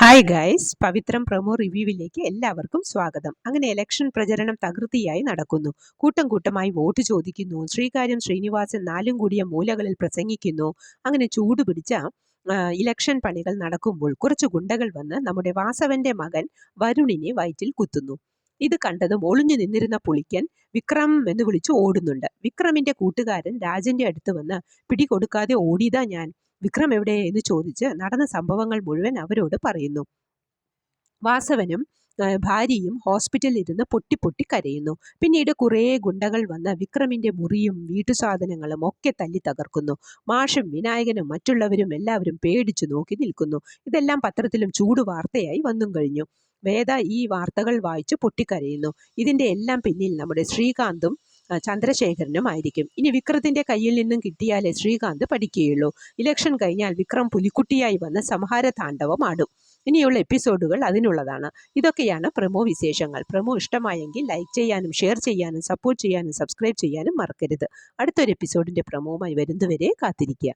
Hi guys, പവിത്രം promo റിവ്യൂവിലേക്ക് എല്ലാവർക്കും സ്വാഗതം. അങ്ങനെ ഇലക്ഷൻ പ്രചരണം തകൃതിയായി നടക്കുന്നു. കൂട്ടം കൂട്ടമായി വോട്ട് ചോദിക്കുന്നു. ശ്രീകാര്യം ശ്രീനിവാസൻ നാലും കൂടിയ മൂലകളിൽ പ്രസംഗിക്കുന്നു. അങ്ങനെ ചൂടുപിടിച്ച ഇലക്ഷൻ പണികൾ നടക്കുമ്പോൾ കുറച്ച് ഗുണ്ടകൾ വന്ന് നമ്മുടെ വാസവന്റെ മകൻ വരുണിനെ വയറ്റിൽ കുത്തുന്നു. ഇത് കണ്ടതും ഒളിഞ്ഞു നിന്നിരുന്ന പുളിക്കൻ വിക്രം എന്ന് വിളിച്ചു ഓടുന്നുണ്ട്. വിക്രമിന്റെ കൂട്ടുകാരൻ രാജന്റെ അടുത്ത് വന്ന് പിടികൊടുക്കാതെ ഓടിയതാ ഞാൻ, വിക്രം എവിടെ എന്ന് ചോദിച്ച് നടന്ന സംഭവങ്ങൾ മുഴുവൻ അവരോട് പറയുന്നു. വാസവനും ഭാര്യയും ഹോസ്പിറ്റലിൽ ഇരുന്ന് പൊട്ടി പൊട്ടി കരയുന്നു. പിന്നീട് കുറേ ഗുണ്ടകൾ വന്ന് വിക്രമിന്റെ മുറിയും വീട്ടുസാധനങ്ങളും ഒക്കെ തല്ലി തകർക്കുന്നു. മാഷും വിനായകനും മറ്റുള്ളവരും എല്ലാവരും പേടിച്ചു നോക്കി നിൽക്കുന്നു. ഇതെല്ലാം പത്രത്തിലും ചൂട് വാർത്തയായി വന്നും കഴിഞ്ഞു. വേദ ഈ വാർത്തകൾ വായിച്ച് പൊട്ടിക്കരയുന്നു. ഇതിന്റെ എല്ലാം പിന്നിൽ നമ്മുടെ ശ്രീകാന്തും ചന്ദ്രശേഖരനും ആയിരിക്കും. ഇനി വിക്രത്തിന്റെ കയ്യിൽ നിന്നും കിട്ടിയാലേ ശ്രീകാന്ത് പഠിക്കുകയുള്ളൂ. ഇലക്ഷൻ കഴിഞ്ഞാൽ വിക്രം പുലിക്കുട്ടിയായി വന്ന് സംഹാര താണ്ഡവം ആടും. ഇനിയുള്ള എപ്പിസോഡുകൾ അതിനുള്ളതാണ്. ഇതൊക്കെയാണ് പ്രൊമോ വിശേഷങ്ങൾ. പ്രൊമോ ഇഷ്ടമായെങ്കിൽ ലൈക്ക് ചെയ്യാനും ഷെയർ ചെയ്യാനും സപ്പോർട്ട് ചെയ്യാനും സബ്സ്ക്രൈബ് ചെയ്യാനും മറക്കരുത്. അടുത്തൊരു എപ്പിസോഡിന്റെ പ്രൊമോവുമായി വരുന്നതുവരെ കാത്തിരിക്കുക.